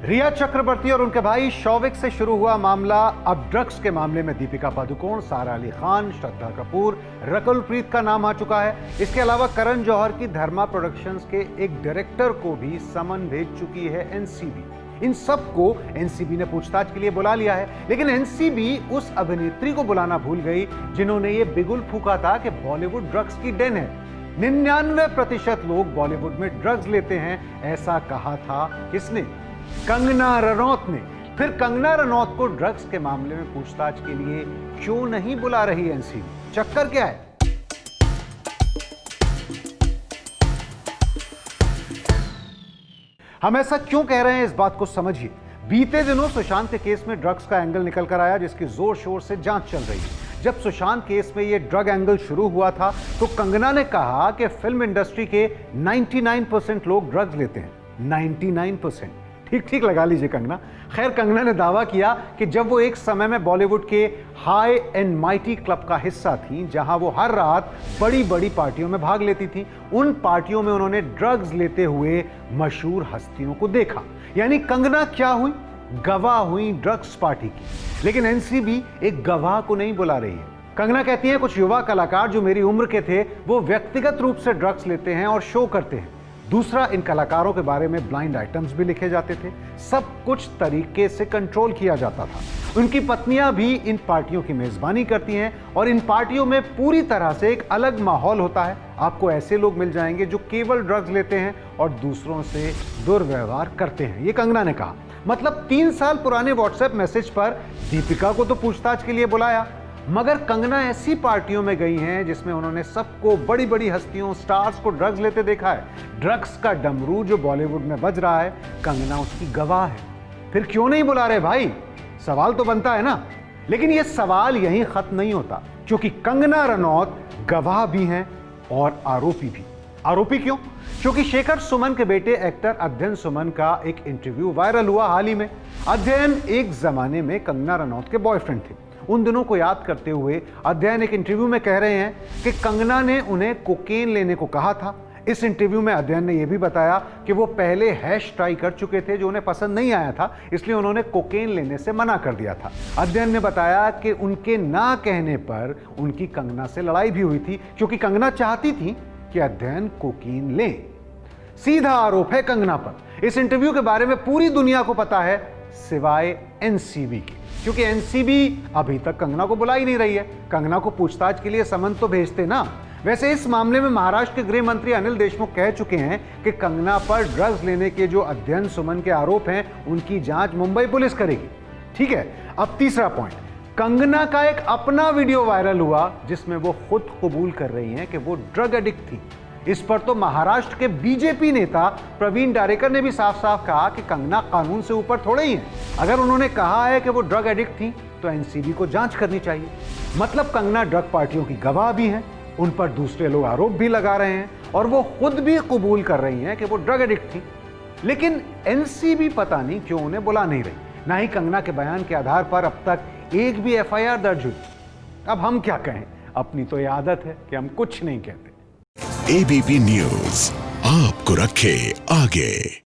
रिया चक्रवर्ती और उनके भाई शौविक से शुरू हुआ मामला अब ड्रग्स के मामले में दीपिका पादुकोण, सारा अली खान, श्रद्धा कपूर, रकुल प्रीत का नाम आ चुका है। इसके अलावा करण जौहर की धर्मा प्रोडक्शंस के एक डायरेक्टर को भी समन भेज चुकी है एनसीबी। इन सबको एनसीबी ने पूछताछ के लिए बुला लिया है, लेकिन एनसीबी उस अभिनेत्री को बुलाना भूल गई जिन्होंने ये बिगुल फूका था कि बॉलीवुड ड्रग्स की डेन है। 99% लोग बॉलीवुड में ड्रग्स लेते हैं, ऐसा कहा था किसने? कंगना रनौत ने। फिर कंगना रनौत को ड्रग्स के मामले में पूछताछ के लिए क्यों नहीं बुला रही एनसीबी? चक्कर क्या है? हम ऐसा क्यों कह रहे हैं, इस बात को समझिए। बीते दिनों सुशांत के केस में ड्रग्स का एंगल निकल कर आया, जिसकी जोर शोर से जांच चल रही है। जब सुशांत केस में यह ड्रग एंगल शुरू हुआ था तो कंगना ने कहा कि फिल्म इंडस्ट्री के 99% लोग ड्रग्स लेते हैं। 99%, ठीक लगा लीजिए कंगना। खैर, कंगना ने दावा किया कि जब वो एक समय में बॉलीवुड के हाई एंड माइटी क्लब का हिस्सा थी, जहां वो हर रात बड़ी बड़ी पार्टियों में भाग लेती थी, उन पार्टियों में उन्होंने ड्रग्स लेते हुए मशहूर हस्तियों को देखा। यानी कंगना क्या हुई? गवाह हुई ड्रग्स पार्टी की। लेकिन एनसीबी एक गवाह को नहीं बुला रही है। कंगना कहती है कुछ युवा कलाकार जो मेरी उम्र के थे वो व्यक्तिगत रूप से ड्रग्स लेते हैं और शो करते हैं। दूसरा, इन कलाकारों के बारे में ब्लाइंड आइटम्स भी लिखे जाते थे। सब कुछ तरीके से कंट्रोल किया जाता था। उनकी पत्नियां भी इन पार्टियों की मेजबानी करती हैं और इन पार्टियों में पूरी तरह से एक अलग माहौल होता है। आपको ऐसे लोग मिल जाएंगे जो केवल ड्रग्स लेते हैं और दूसरों से दुर्व्यवहार करते हैं, ये कंगना ने कहा। मतलब 3 साल पुराने व्हाट्सएप मैसेज पर दीपिका को तो पूछताछ के लिए बुलाया, मगर कंगना ऐसी पार्टियों में गई हैं जिसमें उन्होंने सबको, बड़ी बड़ी हस्तियों, स्टार्स को ड्रग्स लेते देखा है। ड्रग्स का डमरू जो बॉलीवुड में बज रहा है, कंगना उसकी गवाह है। फिर क्यों नहीं बुला रहे भाई? सवाल तो बनता है ना। लेकिन यह सवाल यहीं खत्म नहीं होता, क्योंकि कंगना रनौत गवाह भी हैं और आरोपी भी। आरोपी क्यों? क्योंकि शेखर सुमन के बेटे एक्टर अध्ययन सुमन का एक इंटरव्यू वायरल हुआ हाल ही में। अध्ययन एक जमाने में कंगना रनौत के बॉयफ्रेंड थे। उन दिनों को याद करते हुए अध्ययन एक इंटरव्यू में कह रहे हैं कि कंगना ने उन्हें कोकेन लेने को कहा था। इस इंटरव्यू में अध्ययन ने यह भी बताया कि वो पहले हैश ट्राई कर चुके थे जो उन्हें पसंद नहीं आया था, इसलिए उन्होंने कोकेन लेने से मना कर दिया था। अध्ययन ने बताया कि उनके ना कहने पर उनकी कंगना से लड़ाई भी हुई थी, क्योंकि कंगना चाहती थी कि अध्ययन कोकीन ले। सीधा आरोप है कंगना पर। इस इंटरव्यू के बारे में पूरी दुनिया को पता है सिवाय एनसीबी के, क्योंकि एनसीबी अभी तक कंगना को बुला ही नहीं रही है। कंगना को पूछताछ के लिए समन तो भेजते ना। वैसे इस मामले में महाराष्ट्र के गृह मंत्री अनिल देशमुख कह चुके हैं कि कंगना पर ड्रग्स लेने के जो अध्ययन सुमन के आरोप हैं उनकी जांच मुंबई पुलिस करेगी। ठीक है, अब तीसरा पॉइंट। कंगना का एक अपना वीडियो वायरल हुआ जिसमें वो खुद कबूल कर रही हैं कि वो ड्रग एडिक्ट थी। इस पर तो महाराष्ट्र के बीजेपी नेता प्रवीण डारेकर ने भी साफ साफ कहा कि कंगना कानून से ऊपर थोड़े ही है। अगर उन्होंने कहा है कि वो ड्रग एडिक्ट थी तो एनसीबी को जांच करनी चाहिए। मतलब कंगना ड्रग पार्टियों की गवाह भी हैं, उन पर दूसरे लोग आरोप भी लगा रहे हैं और वो खुद भी कबूल कर रही हैं कि वो ड्रग एडिक्ट थी। लेकिन एनसीबी पता नहीं क्यों उन्हें बुला नहीं रही। ना ही कंगना के बयान के आधार पर अब तक एक भी एफआईआर दर्ज हुई। अब हम क्या कहें, अपनी तो ये आदत है कि हम कुछ नहीं कहते। एबीपी न्यूज आपको रखे आगे।